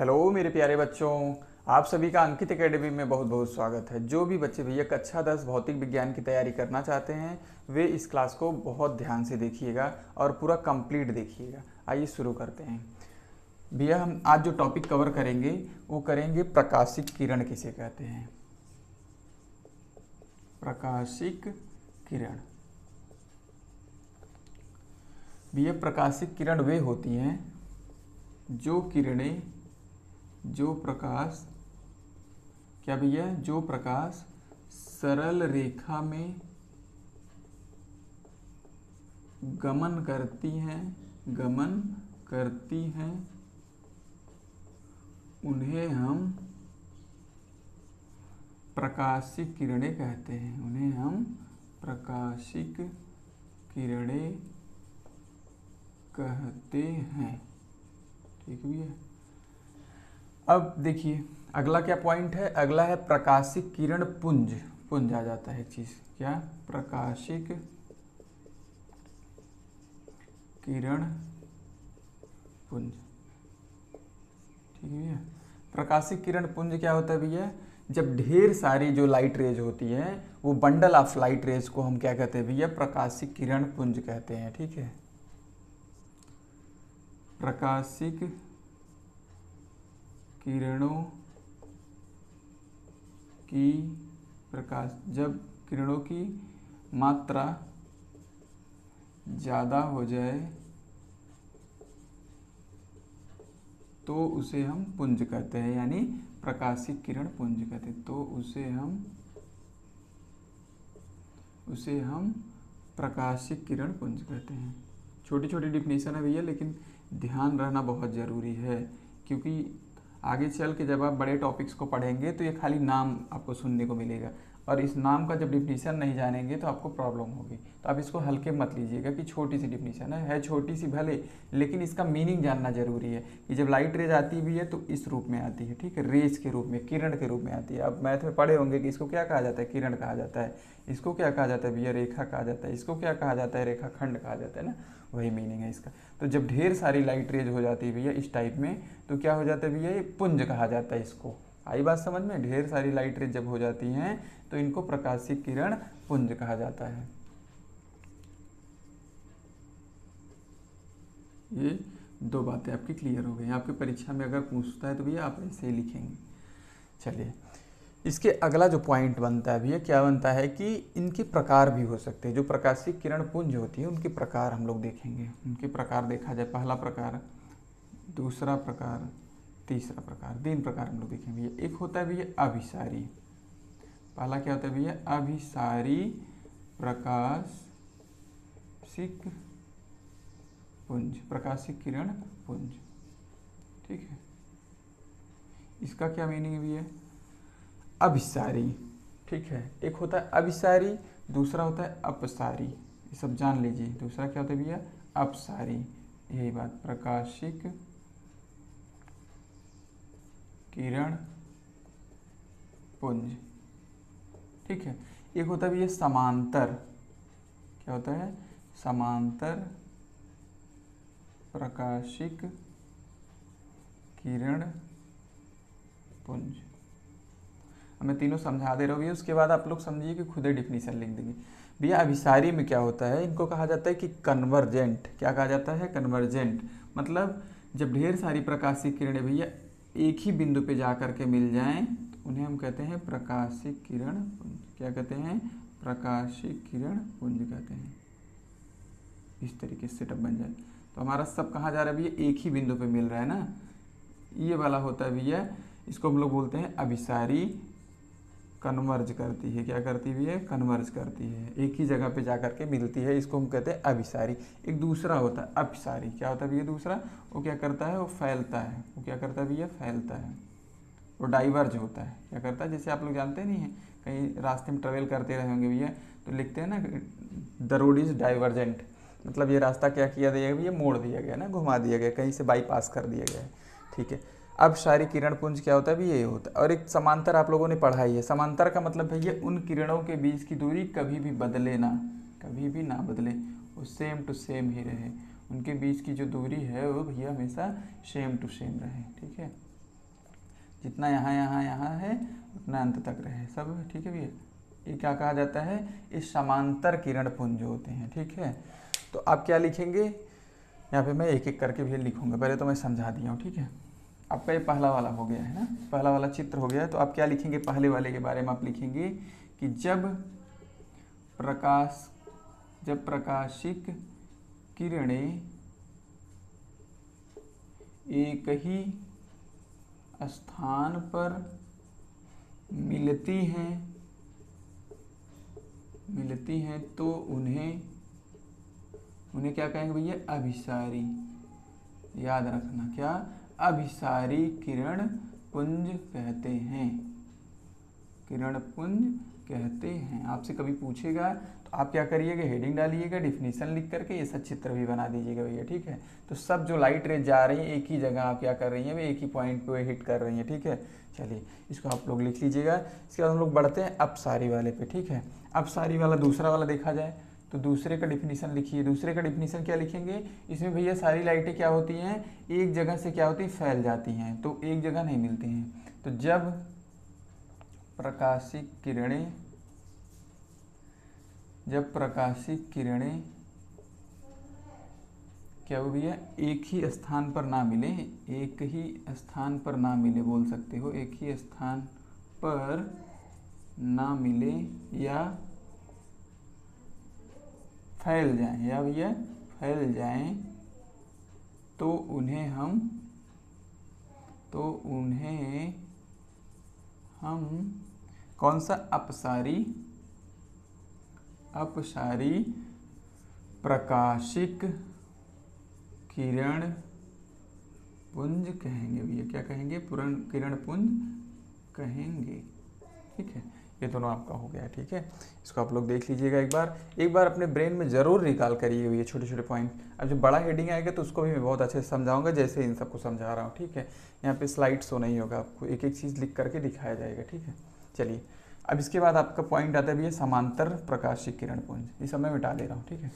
Hello मेरे प्यारे बच्चों, आप सभी का अंकित एकेडमी में बहुत बहुत स्वागत है। जो भी बच्चे भैया कक्षा 10 भौतिक विज्ञान की तैयारी करना चाहते हैं वे इस क्लास को बहुत ध्यान से देखिएगा और पूरा कंप्लीट देखिएगा। आइए शुरू करते हैं। भैया हम आज जो टॉपिक कवर करेंगे वो करेंगे प्रकाशिक किरण किसे कहते हैं। प्रकाशिक किरण। भैया प्रकाशिक किरण वे होती हैं जो किरणें जो प्रकाश क्या भैया जो प्रकाश सरल रेखा में गमन करती हैं उन्हें हम प्रकाशिक किरणें कहते हैं। उन्हें हम प्रकाशिक किरणें कहते हैं। ठीक भैया। अब देखिए अगला क्या पॉइंट है। अगला है प्रकाशिक किरण पुंज। पुंज आ जाता है एक चीज, क्या प्रकाशिक किरण पुंज। ठीक है भैया। प्रकाशिक किरण पुंज क्या होता है भैया, जब ढेर सारी जो लाइट रेज होती है वो बंडल ऑफ लाइट रेज को हम क्या कहते हैं भैया, प्रकाशिक किरण पुंज कहते हैं। ठीक है। प्रकाशिक किरणों की प्रकाश जब किरणों की मात्रा ज़्यादा हो जाए तो उसे हम पुंज कहते हैं, यानी प्रकाशिक किरण पुंज कहते हैं। तो उसे हम प्रकाशिक किरण पुंज कहते हैं। छोटी छोटी डिफिनेशन है भैया, लेकिन ध्यान रहना बहुत ज़रूरी है, क्योंकि आगे चल के जब आप बड़े टॉपिक्स को पढ़ेंगे तो ये खाली नाम आपको सुनने को मिलेगा, और इस नाम का जब डिफिनीशन नहीं जानेंगे तो आपको प्रॉब्लम होगी। तो आप इसको हल्के मत लीजिएगा कि छोटी सी डिफिनीशन है छोटी सी भले, लेकिन इसका मीनिंग जानना जरूरी है कि जब लाइट रेज आती भी है तो इस रूप में आती है। ठीक है, रेज के रूप में, किरण के रूप में आती है। अब मैथ में पढ़े होंगे कि इसको क्या कहा जाता है, किरण कहा जाता है। इसको क्या कहा जाता है भैया, रेखा कहा जाता है। इसको क्या कहा जाता है, रेखा खंड कहा जाता है ना, वही मीनिंग है इसका। तो जब ढेर सारी लाइट रेज हो जाती है भैया इस टाइप में, तो क्या हो जाता है भैया, ये पुंज कहा जाता है इसको। आई बात समझ में। ढेर सारी लाइट रेज जब हो जाती हैं तो इनको प्रकाशिक किरण पुंज कहा जाता है। ये दो बातें आपकी क्लियर हो गई। आपकी परीक्षा में अगर पूछता है तो भैया आप ऐसे ही लिखेंगे। चलिए, इसके अगला जो पॉइंट बनता है भैया, क्या बनता है कि इनके प्रकार भी हो सकते हैं। जो प्रकाशिक किरण पुंज होती है उनके प्रकार हम लोग देखेंगे। उनके प्रकार देखा जाए, पहला प्रकार, दूसरा प्रकार, तीसरा प्रकार, 3 प्रकार हम लोग देखेंगे भैया। एक होता है भैया अभिसारी। पहला क्या होता है भैया, अभिसारी प्रकाशिक पुंज, प्रकाशिक किरण पुंज। ठीक है, इसका क्या मीनिंग है भैया, अभिसारी। ठीक है, एक होता है अभिसारी, दूसरा होता है अपसारी। ये सब जान लीजिए। दूसरा क्या होता है भैया, अपसारी। यही बात, प्रकाशिक किरण पुंज। ठीक है, एक होता है भैया समांतर। क्या होता है, समांतर प्रकाशिक किरण पुंज। मैं तीनों समझा दे रहा हूँ, उसके बाद आप लोग समझिए कि खुद ही डिफिनीशन लिख देंगे भैया। अभिसारी में क्या होता है, इनको कहा जाता है कि कन्वर्जेंट। क्या कहा जाता है, कन्वर्जेंट। मतलब जब ढेर सारी प्रकाशिक किरणें भैया एक ही बिंदु पे जा करके मिल जाएं तो उन्हें हम कहते हैं प्रकाशिक किरण पुंज। क्या कहते हैं, प्रकाशिक किरण पुंज कहते हैं। इस तरीके से सेटअप बन जाए तो हमारा सब कहाँ जा रहा है भैया, एक ही बिंदु पे मिल रहा है ना। ये वाला होता है भैया, इसको हम लोग बोलते हैं अभिसारी। कन्वर्ज करती है, क्या करती है, कन्वर्ज करती है, एक ही जगह पे जाकर के मिलती है, इसको हम कहते हैं अभिसारी। एक दूसरा होता है अपसारी। क्या होता है भैया दूसरा, वो क्या करता है, वो फैलता है। वो क्या करता है भैया, फैलता है। वो डाइवर्ज होता है। क्या करता है, जैसे आप लोग जानते नहीं हैं, कहीं रास्ते में ट्रेवल करते रहे होंगे भैया तो लिखते हैं ना, द रोड इज डाइवर्जेंट। मतलब ये रास्ता क्या किया गया भैया, मोड़ दिया गया ना, घुमा दिया गया, कहीं से बाईपास कर दिया गया है। ठीक है, अब सारी किरण पुंज क्या होता है भी, यही होता है। और एक समांतर आप लोगों ने पढ़ा ही है। समांतर का मतलब भैया उन किरणों के बीच की दूरी कभी भी बदले ना, कभी भी ना बदले, वो सेम टू सेम ही रहे। उनके बीच की जो दूरी है वो भैया हमेशा सेम टू सेम रहे। ठीक है, जितना यहाँ यहाँ यहाँ है उतना अंत तक रहे सब, ठीक है भैया। ये क्या कहा जाता है, इस समांतर किरण पुंज होते हैं, ठीक है। तो आप क्या लिखेंगे, यहाँ पे मैं एक एक करके भी लिखूंगा, पहले तो मैं समझा दिया हूँ, ठीक है। आपका ये पहला वाला हो गया है ना, पहला वाला चित्र हो गया है। तो आप क्या लिखेंगे, पहले वाले के बारे में आप लिखेंगे कि जब प्रकाशिक किरणें एक ही स्थान पर मिलती हैं तो उन्हें क्या कहेंगे भैया, अभिसारी। याद रखना, क्या, अभिसारी किरण पुंज कहते हैं, किरण पुंज कहते हैं। आपसे कभी पूछेगा तो आप क्या करिएगा, हेडिंग डालिएगा, डिफिनीशन लिख करके ये सब चित्र भी बना दीजिएगा भैया, ठीक है। तो सब जो लाइट रेज जा रही है एक ही जगह आप क्या कर रही हैं, वे एक ही पॉइंट पे हिट कर रही हैं, ठीक है। चलिए इसको आप लोग लिख लीजिएगा। इसके बाद हम लोग बढ़ते हैं अपसारी वाले पे, ठीक है। अपसारी वाला दूसरा वाला देखा जाए तो दूसरे का डिफिनीशन लिखिए। दूसरे का डिफिनीशन क्या लिखेंगे, इसमें भैया सारी लाइटें क्या होती हैं, एक जगह से क्या होती है, फैल जाती हैं, तो एक जगह नहीं मिलती हैं। तो जब प्रकाशिक किरणें क्या हो भैया, एक ही स्थान पर ना मिले, एक ही स्थान पर ना मिले बोल सकते हो, एक ही स्थान पर ना मिले या फैल जाएं, या भैया फैल जाएं तो उन्हें हम कौन सा, अपसारी प्रकाशिक किरण पुंज कहेंगे भैया। क्या कहेंगे, किरण पुंज कहेंगे, ठीक है। ये दोनों आपका हो गया, ठीक है। इसको आप लोग देख लीजिएगा एक बार अपने ब्रेन में जरूर रिकॉल करिएगा ये छोटे छोटे पॉइंट। अब जब बड़ा हेडिंग आएगा तो उसको भी मैं बहुत अच्छे से समझाऊंगा, जैसे इन सबको समझा रहा हूँ, ठीक है। यहाँ पे स्लाइड शो नहीं होगा, आपको एक एक चीज़ लिख करके दिखाया जाएगा, ठीक है। चलिए अब इसके बाद आपका पॉइंट आता है भैया समांतर प्रकाशिक किरण पुंज। ये सब मैं मिटा दे रहा हूँ, ठीक है।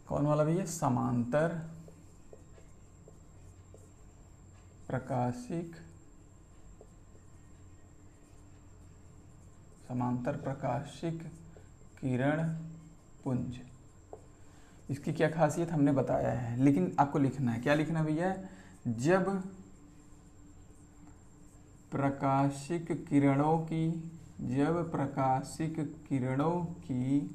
कौन वाला भैया, समांतर प्रकाशिक किरण पुंज। इसकी क्या खासियत हमने बताया है, लेकिन आपको लिखना है, क्या लिखना भैया, जब प्रकाशिक किरणों की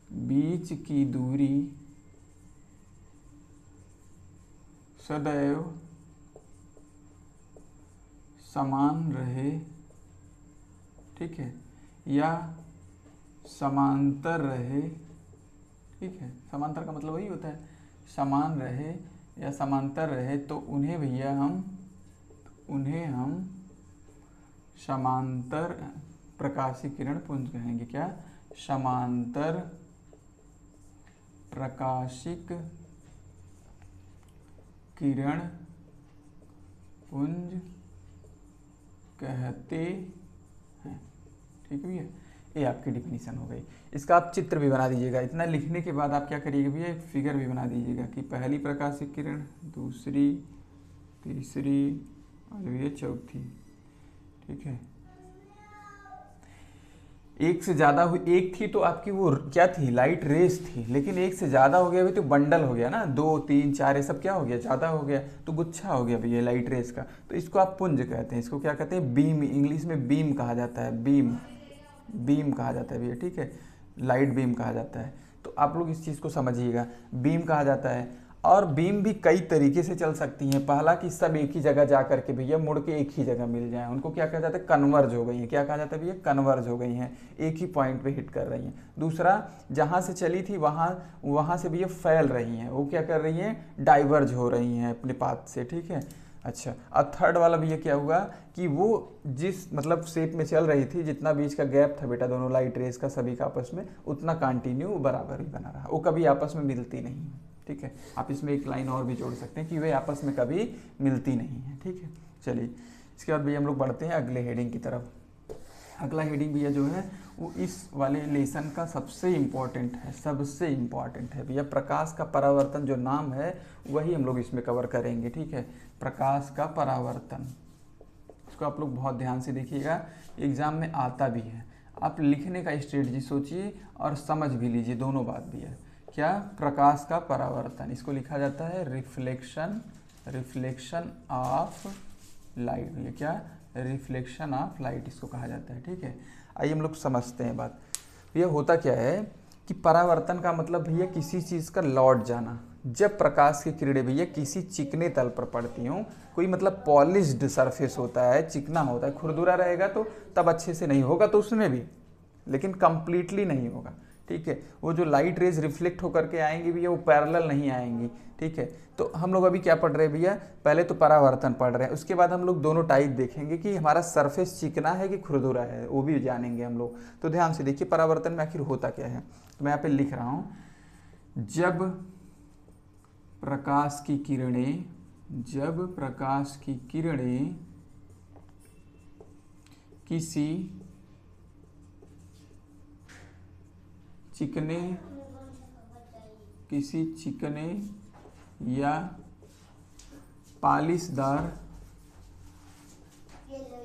बीच की दूरी सदैव समान रहे, ठीक है, या समांतर रहे, ठीक है। समांतर का मतलब वही होता है, समान रहे या समांतर रहे, तो उन्हें भैया हम समांतर प्रकाशिक किरण पुंज कहेंगे। क्या, समांतर प्रकाशिक किरण पुंज कहते हैं, ठीक है भैया। ये आपकी डिफिनीशन हो गई। इसका आप चित्र भी बना दीजिएगा। इतना लिखने के बाद आप क्या करिएगा भैया, एक फिगर भी बना दीजिएगा कि पहली प्रकाशिक किरण, दूसरी, तीसरी और ये चौथी, ठीक है। एक से ज़्यादा हुई, एक थी तो आपकी वो क्या थी, लाइट रेस थी, लेकिन एक से ज़्यादा हो गया भी तो बंडल हो गया ना, 2, 3, 4 ये सब क्या हो गया, ज़्यादा हो गया तो गुच्छा हो गया भैया लाइट रेस का। तो इसको आप पुंज कहते हैं। इसको क्या कहते हैं, बीम, इंग्लिश में बीम कहा जाता है, बीम कहा जाता है भैया, ठीक है। लाइट बीम कहा जाता है। तो आप लोग इस चीज़ को समझिएगा, बीम कहा जाता है। और बीम भी कई तरीके से चल सकती हैं। पहला कि सब एक ही जगह जा करके भैया मुड़ के एक ही जगह मिल जाए, उनको क्या कहा जाता है, कन्वर्ज हो गई है। क्या कहा जाता है भैया, कन्वर्ज हो गई हैं, एक ही पॉइंट पे हिट कर रही हैं। दूसरा, जहाँ से चली थी वहाँ से भैया फैल रही हैं, वो क्या कर रही हैं, डाइवर्ज हो रही हैं अपने पाथ से, ठीक है। अच्छा, अब थर्ड वाला भैया क्या हुआ कि वो जिस मतलब शेप में चल रही थी, जितना बीच का गैप था बेटा दोनों लाइट रेस का सभी का आपस में, उतना कंटिन्यू बराबर ही बना रहा, वो कभी आपस में मिलती नहीं है, ठीक है। आप इसमें एक लाइन और भी जोड़ सकते हैं कि वे आपस में कभी मिलती नहीं है, ठीक है। चलिए इसके बाद भैया हम लोग बढ़ते हैं अगले हेडिंग की तरफ। अगला हेडिंग भैया जो है वो इस वाले लेसन का सबसे इम्पोर्टेंट है, सबसे इम्पॉर्टेंट है भैया। प्रकाश का परावर्तन जो नाम है वही हम लोग इसमें कवर करेंगे, ठीक है। प्रकाश का परावर्तन, इसको आप लोग बहुत ध्यान से देखिएगा, एग्जाम में आता भी है। आप लिखने का स्ट्रेटजी सोचिए और समझ भी लीजिए, दोनों बात भी है। क्या? प्रकाश का परावर्तन, इसको लिखा जाता है रिफ्लेक्शन, रिफ्लेक्शन ऑफ लाइट। ये क्या? रिफ्लेक्शन ऑफ लाइट इसको कहा जाता है, ठीक है। आइए हम लोग समझते हैं बात। भैया होता क्या है कि परावर्तन का मतलब भैया किसी चीज़ का लौट जाना। जब प्रकाश की किरणें भैया किसी चिकने तल पर पड़ती हों, कोई मतलब पॉलिश्ड सरफेस होता है, चिकना होता है, खुरदुरा रहेगा तो तब अच्छे से नहीं होगा तो उसमें भी, लेकिन कंप्लीटली नहीं होगा, ठीक है। वो जो लाइट रेज रिफ्लेक्ट होकर के आएंगी भैया वो पैरेलल नहीं आएंगी, ठीक है। तो हम लोग अभी क्या पढ़ रहे हैं भैया? पहले तो परावर्तन पढ़ रहे हैं, उसके बाद हम लोग दोनों टाइप देखेंगे कि हमारा सरफेस चिकना है कि खुरदुरा है, वो भी जानेंगे हम लोग। तो ध्यान से देखिए परावर्तन में आखिर होता क्या है। तो मैं यहाँ पे लिख रहा हूँ, जब प्रकाश की किरणें, जब प्रकाश की किरणें किसी चिकने या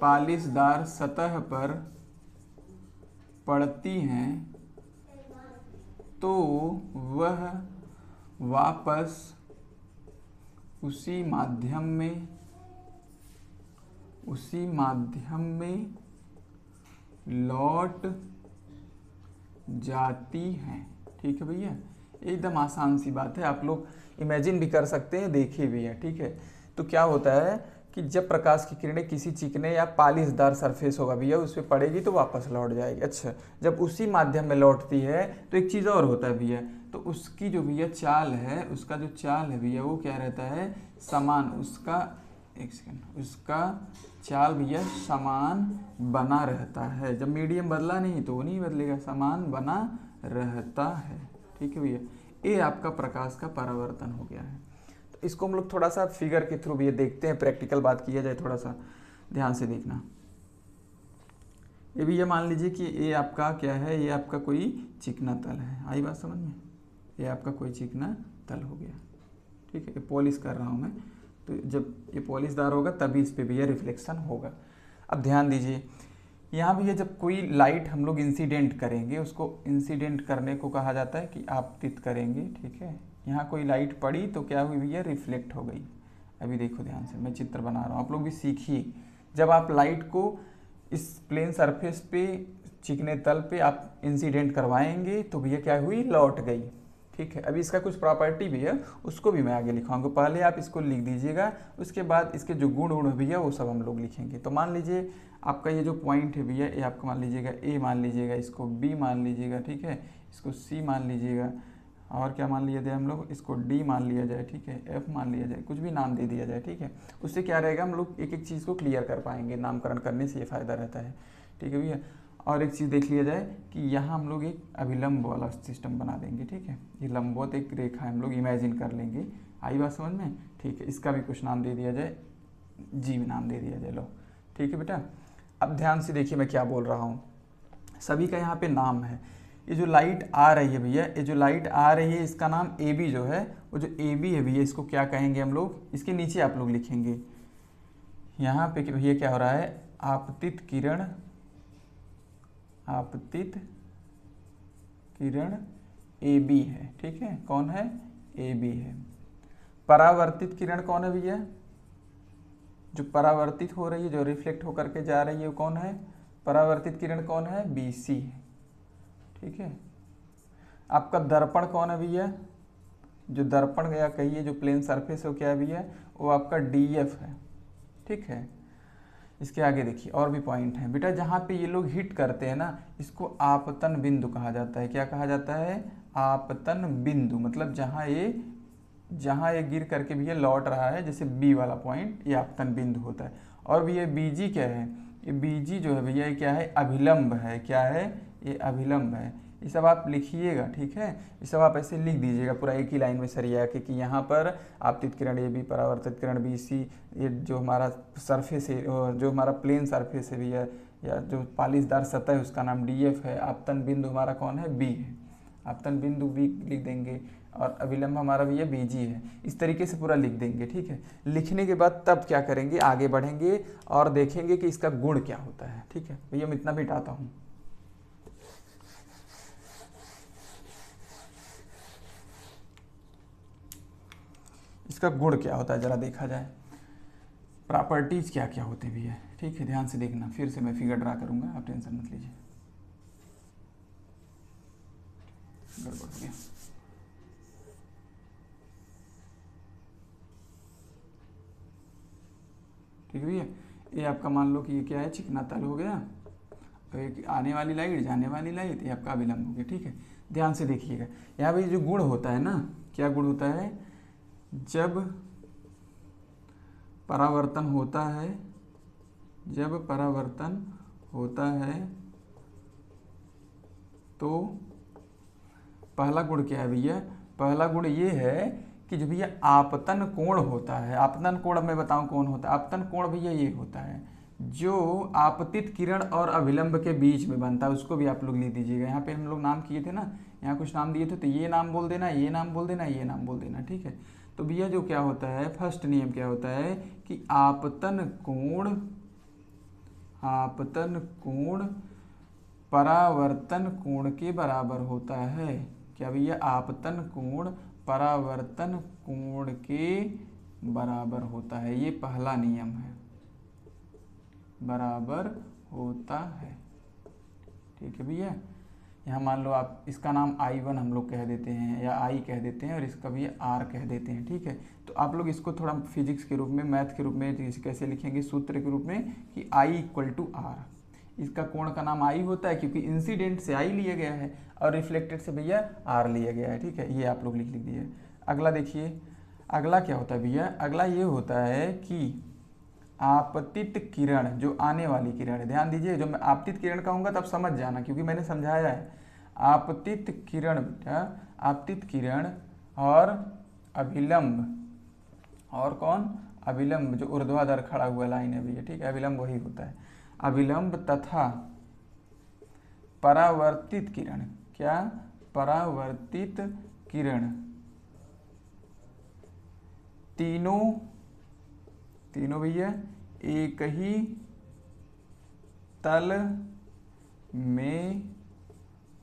पालिशदार सतह पर पड़ती हैं तो वह वापस उसी माध्यम में लौट जाती हैं, ठीक है भैया। एकदम आसान सी बात है, आप लोग इमेजिन भी कर सकते हैं, देखिए भी है, ठीक है। तो क्या होता है कि जब प्रकाश की किरणें किसी चिकने या पालिशदार सरफेस होगा भैया उस पर पड़ेगी तो वापस लौट जाएगी। अच्छा, जब उसी माध्यम में लौटती है तो एक चीज़ और होता है भैया, तो उसकी जो भैया चाल है, उसका जो चाल है भैया वो क्या रहता है? समान। उसका एक सेकेंड, उसका चाल भैया समान बना रहता है। जब मीडियम बदला नहीं तो वो नहीं बदलेगा, समान बना रहता है, ठीक है भैया। ये आपका प्रकाश का परावर्तन हो गया है। तो इसको हम लोग थोड़ा सा फिगर के थ्रू भैया देखते हैं, प्रैक्टिकल बात किया जाए, थोड़ा सा ध्यान से देखना। ये भैया मान लीजिए कि ये आपका क्या है, ये आपका कोई चिकना तल है, आई बात समझ में? ये आपका कोई चिकना तल हो गया, ठीक है। ये पॉलिश कर रहा हूँ मैं, तो जब ये पॉलिशदार होगा तभी इस पे भैया रिफ्लेक्शन होगा। अब ध्यान दीजिए, यहाँ भैया जब कोई लाइट हम लोग इंसिडेंट करेंगे, उसको इंसिडेंट करने को कहा जाता है कि आपतित करेंगे, ठीक है। यहाँ कोई लाइट पड़ी तो क्या हुई भैया? रिफ्लेक्ट हो गई। अभी देखो ध्यान से, मैं चित्र बना रहा हूँ, आप लोग भी सीखिए। जब आप लाइट को इस प्लेन सरफेस पे, चिकने तल पे आप इंसिडेंट करवाएंगे तो भैया क्या हुई? लौट गई, ठीक है। अभी इसका कुछ प्रॉपर्टी भी है, उसको भी मैं आगे लिखाऊंगा, पहले आप इसको लिख दीजिएगा, उसके बाद इसके जो गुण भैया वो सब हम लोग लिखेंगे। तो मान लीजिए आपका ये जो पॉइंट है भैया, ये आपका मान लीजिएगा ए मान लीजिएगा, इसको बी मान लीजिएगा, ठीक है, इसको सी मान लीजिएगा, और क्या मान लिया जाए हम लोग? इसको डी मान लिया जाए, ठीक है, एफ मान लिया जाए, कुछ भी नाम दे दिया जाए, ठीक है। उससे क्या रहेगा, हम लोग एक एक चीज़ को क्लियर कर पाएंगे, नामकरण करने से ये फ़ायदा रहता है, ठीक है भैया। और एक चीज़ देख लिया जाए कि यहाँ हम लोग एक अभिलंब वाला सिस्टम बना देंगे, ठीक है। ये लंबवत एक रेखा हम लोग इमेजिन कर लेंगे, आई बात समझ में? ठीक है, इसका भी कुछ नाम दे दिया जाए, जी भी नाम दे दिया जाए, लो, ठीक है बेटा। अब ध्यान से देखिए मैं क्या बोल रहा हूँ, सभी का यहाँ पे नाम है। ये जो लाइट आ रही है भैया, ये जो लाइट आ रही है इसका नाम ए बी जो है, वो जो ए बी है भैया इसको क्या कहेंगे हम लोग? इसके नीचे आप लोग लिखेंगे यहाँ पे कि भैया क्या हो रहा है? आपतित किरण, आपतित किरण ए बी है, ठीक है। कौन है? ए बी है। परावर्तित किरण कौन है भैया? जो परावर्तित हो रही है, जो रिफ्लेक्ट होकर के जा रही है, वो कौन है? परावर्तित किरण कौन है? बी सी है, ठीक है। आपका दर्पण कौन है भैया? जो दर्पण या कहिए जो प्लेन सरफेस है वो क्या है भैया? वो आपका डी एफ है, ठीक है। इसके आगे देखिए और भी पॉइंट हैं बेटा, जहाँ पे ये लोग हिट करते हैं ना, इसको आपतन बिंदु कहा जाता है। क्या कहा जाता है? आपतन बिंदु। मतलब जहाँ ये गिर करके भी ये लौट रहा है, जैसे बी वाला पॉइंट, ये आपतन बिंदु होता है। और भी ये बीजी क्या है? ये बीजी जो है भैया ये क्या है? अभिलंब है। क्या है? ये अभिलंब है। ये सब आप लिखिएगा, ठीक है। ये सब आप ऐसे लिख दीजिएगा पूरा एक ही लाइन में सरिया के कि यहाँ पर आपतित किरण ए बी, परावर्तित किरण बी सी, ये जो हमारा सरफेस है, जो हमारा प्लेन सरफेस है भैया, या जो पालिशदार सतह है उसका नाम DF है, आपतन बिंदु हमारा कौन है, B है, आपतन बिंदु B लिख देंगे, और अभिलंब हमारा भैया BG है। इस तरीके से पूरा लिख देंगे, ठीक है। लिखने के बाद तब क्या करेंगे, आगे बढ़ेंगे और देखेंगे कि इसका गुण क्या होता है, ठीक है। भैया मैं इतना मिटाता हूँ। इसका गुण क्या होता है जरा देखा जाए, प्रॉपर्टीज क्या क्या होते हैं भैया, ठीक है, ध्यान से देखना। फिर से मैं फिगर ड्रा करूंगा, आप टेंशन मत लीजिए। गड़बड़ हो गया। ठीक है भैया, ये आपका मान लो कि ये क्या है, चिकना तल हो गया, तो एक आने वाली लाइट जाने वाली लाइट, ये आपका अभिलंब हो गया, ठीक है। ध्यान से देखिएगा यहाँ पे जो गुण होता है ना, क्या गुण होता है, जब परावर्तन होता है, जब परावर्तन होता है तो पहला गुण क्या है भैया, पहला गुण ये है कि जो भैया आपतन कोण होता है, आपतन कोण मैं बताऊं कौन होता है, आपतन कोण भैया ये होता है जो आपतित किरण और अभिलंब के बीच में बनता है, उसको भी आप लोग लिख दीजिएगा। यहाँ पे हम लोग नाम किए थे ना, यहाँ कुछ नाम दिए थे, तो ये नाम बोल देना, ये नाम बोल देना, ये नाम बोल देना, ठीक है। तो भैया जो क्या होता है, फर्स्ट नियम क्या होता है कि आपतन कोण परावर्तन कोण के बराबर होता है। क्या भैया, आपतन कोण परावर्तन कोण के बराबर होता है, ये पहला नियम है, बराबर होता है, ठीक है भैया। यहाँ मान लो आप इसका नाम I1 हम लोग कह देते हैं या I कह देते हैं, और इसका भी R कह देते हैं, ठीक है। तो आप लोग इसको थोड़ा फिजिक्स के रूप में, मैथ के रूप में कैसे लिखेंगे, सूत्र के रूप में कि I = R। इसका कोण का नाम I होता है क्योंकि इंसिडेंट से I लिया गया है और रिफ्लेक्टेड से भैया R लिया गया है, ठीक है। ये आप लोग लिख दीजिए। अगला देखिए, अगला क्या होता है भैया, अगला ये होता है कि आपतित किरण, जो आने वाली किरण है, ध्यान दीजिए, जो मैं आपतित किरण कहूँगा तब समझ जाना क्योंकि मैंने समझाया है। आपतित किरण बेटा, आपतित किरण और अभिलंब, और कौन, अभिलंब जो ऊर्ध्वाधर खड़ा हुआ लाइन है भैया, ठीक है, अभिलंब वही होता है। अभिलंब तथा परावर्तित किरण, क्या, परावर्तित किरण, तीनों भैया एक ही तल में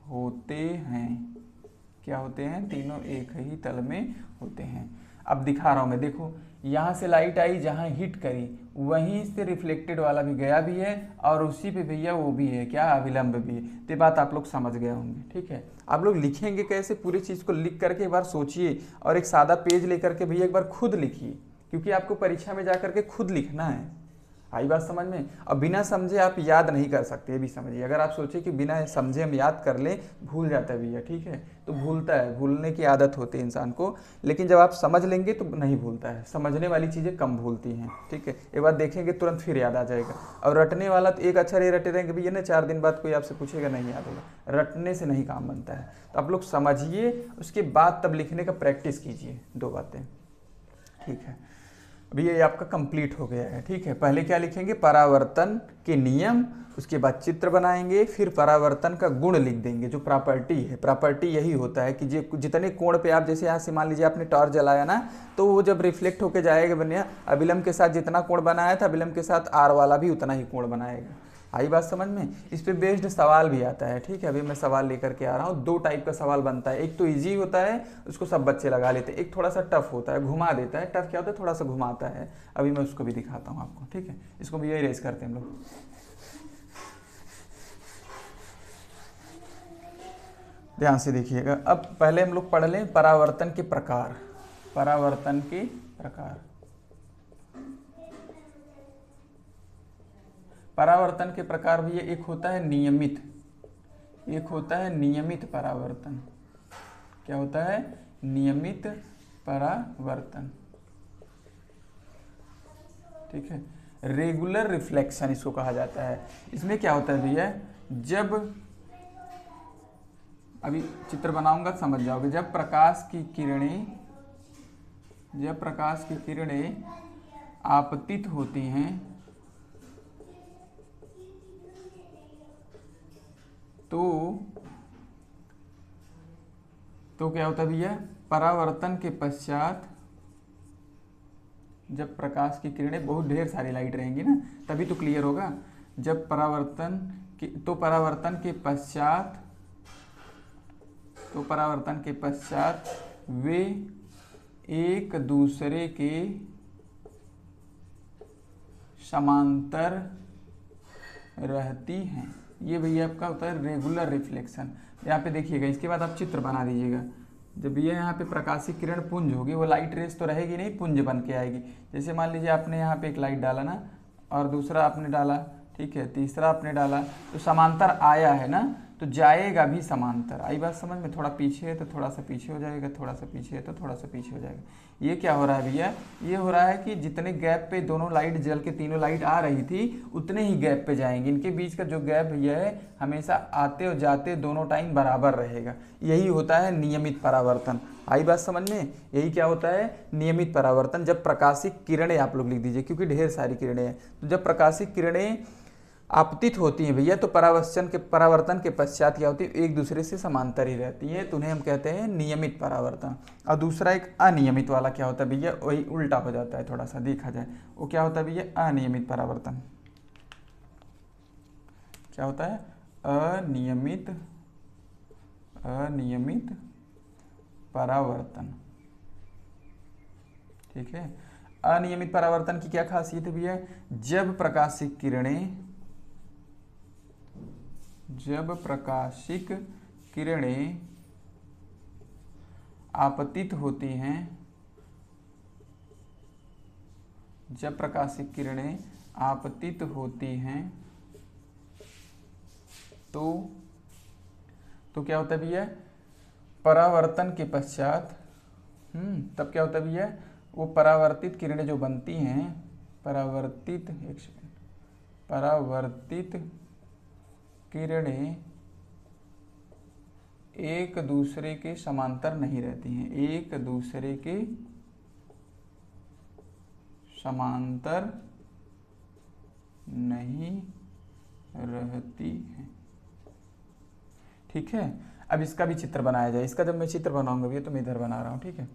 होते हैं। क्या होते हैं, तीनों एक ही तल में होते हैं। अब दिखा रहा हूं मैं, देखो यहाँ से लाइट आई, जहाँ हिट करी वहीं से रिफ्लेक्टेड वाला भी गया भी है और उसी पे भैया वो भी है, क्या, अभिलंब भी है। तो बात आप लोग समझ गए होंगे, ठीक है। आप लोग लिखेंगे कैसे, पूरी चीज़ को लिख करके एक बार सोचिए और एक सादा पेज लेकर के भैया एक बार खुद लिखिए, क्योंकि आपको परीक्षा में जा करके खुद लिखना है। आई बात समझ में। अब बिना समझे आप याद नहीं कर सकते, ये भी समझिए। अगर आप सोचे कि बिना समझे हम याद कर लें, भूल जाता है भैया, ठीक है। तो भूलता है, भूलने की आदत होती है इंसान को, लेकिन जब आप समझ लेंगे तो नहीं भूलता है। समझने वाली चीज़ें कम भूलती हैं, ठीक है। एक बार देखेंगे तुरंत फिर याद आ जाएगा। और रटने वाला तो एक अक्षर ये रटे रहेंगे भैया ना, 4 दिन बाद कोई आपसे पूछेगा नहीं याद होगा। रटने से नहीं काम बनता है। तो आप लोग समझिए, उसके बाद तब लिखने का प्रैक्टिस कीजिए, 2 बातें, ठीक है। अभी ये आपका कंप्लीट हो गया है, ठीक है। पहले क्या लिखेंगे, परावर्तन के नियम, उसके बाद चित्र बनाएंगे, फिर परावर्तन का गुण लिख देंगे जो प्रॉपर्टी है। प्रॉपर्टी यही होता है कि जितने कोण पे आप, जैसे यहाँ से मान लीजिए आपने टॉर्च जलाया ना, तो वो जब रिफ्लेक्ट होकर जाएगा बनिया, अभिलंब के साथ जितना कोण बनाया था, अभिलंब के साथ R वाला भी उतना ही कोण बनाएगा। आई बात समझ में। इस पे बेस्ड सवाल भी आता है, ठीक है। अभी मैं सवाल लेकर के आ रहा हूँ। 2 टाइप का सवाल बनता है, एक तो इजी होता है, उसको सब बच्चे लगा लेते हैं, एक थोड़ा सा टफ होता है, घुमा देता है। टफ क्या होता है, थोड़ा सा घुमाता है। अभी मैं उसको भी दिखाता हूँ आपको, ठीक है। इसको भी यही रेस करते हैं हम लोग। ध्यान से देखिएगा। अब पहले हम लोग पढ़ लें परावर्तन के प्रकार। परावर्तन के प्रकार, परावर्तन के प्रकार भी एक होता है नियमित, एक होता है नियमित परावर्तन। क्या होता है, नियमित परावर्तन, ठीक है। रेगुलर रिफ्लेक्शन इसको कहा जाता है। इसमें क्या होता है भैया, जब, अभी चित्र बनाऊंगा समझ जाओगे। जब प्रकाश की किरणें आपतित होती हैं, तो क्या होता है भैया, परावर्तन के पश्चात जब प्रकाश की किरणें, बहुत ढेर सारी लाइट रहेंगी ना, तभी तो क्लियर होगा। जब परावर्तन के पश्चात वे एक दूसरे के समांतर रहती हैं, ये भैया आपका होता है रेगुलर रिफ्लेक्शन। यहाँ पे देखिएगा, इसके बाद आप चित्र बना दीजिएगा। जब ये यहाँ पे प्रकाशिक किरण पुंज होगी, वो लाइट रेस तो रहेगी नहीं, पुंज बन के आएगी। जैसे मान लीजिए आपने यहाँ पे एक लाइट डाला ना, और दूसरा आपने डाला, ठीक है, तीसरा आपने डाला, तो समांतर आया है ना, तो जाएगा भी समांतर। आई बात समझ में? थोड़ा पीछे है तो थोड़ा सा पीछे हो जाएगा, थोड़ा सा पीछे है तो थोड़ा सा पीछे हो जाएगा। ये क्या हो रहा है भैया, ये हो रहा है कि जितने गैप पे दोनों लाइट जल के तीनों लाइट आ रही थी, उतने ही गैप पे जाएंगे। इनके बीच का जो गैप भैया है, हमेशा आते और जाते दोनों टाइम बराबर रहेगा। यही होता है नियमित परावर्तन। आई बात समझ में? यही क्या होता है, नियमित परावर्तन। जब प्रकाशिक किरणें, आप लोग लिख दीजिए क्योंकि ढेर सारी किरणें हैं, तो जब प्रकाशिक किरणें आपतित होती हैं भैया, तो परावर्तन के पश्चात क्या होती है, एक दूसरे से समांतर ही रहती है, तो उन्हें हम कहते हैं नियमित परावर्तन। और दूसरा एक अनियमित वाला क्या होता है भैया, वही उल्टा हो जाता है, थोड़ा सा देखा जाए, वो क्या होता है भैया, अनियमित परावर्तन। क्या होता है, अनियमित परावर्तन। ठीक है, अनियमित परावर्तन की क्या खासियत है भैया, जब प्रकाशिक किरणें आपतित होती हैं, जब प्रकाशिक किरणें आपतित होती हैं, तो क्या होता है भैया, परावर्तन के पश्चात तब क्या होता है भैया, वो परावर्तित किरणें जो बनती हैं, परावर्तित किरणें एक दूसरे के समांतर नहीं रहती हैं, एक दूसरे के समांतर नहीं रहती हैं। ठीक है, अब इसका भी चित्र बनाया जाए। इसका जब मैं चित्र बनाऊंगा भैया, तो मैं इधर बना रहा हूँ, ठीक है।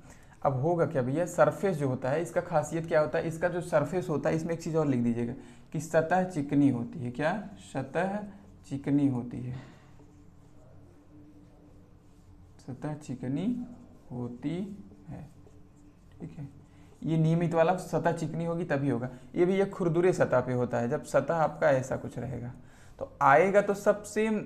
अब होगा क्या भैया, सरफेस जो होता है, इसका खासियत क्या होता है, इसका जो सरफेस होता है, इसमें एक चीज़ और लिख दीजिएगा कि सतह चिकनी होती है। क्या, सतह चिकनी होती है, सतह चिकनी होती है। ठीक है, ये नियमित वाला सतह चिकनी होगी तभी होगा। ये भी ये खुरदुरे सतह पे होता है, जब सतह आपका ऐसा कुछ रहेगा, तो आएगा तो सब सेम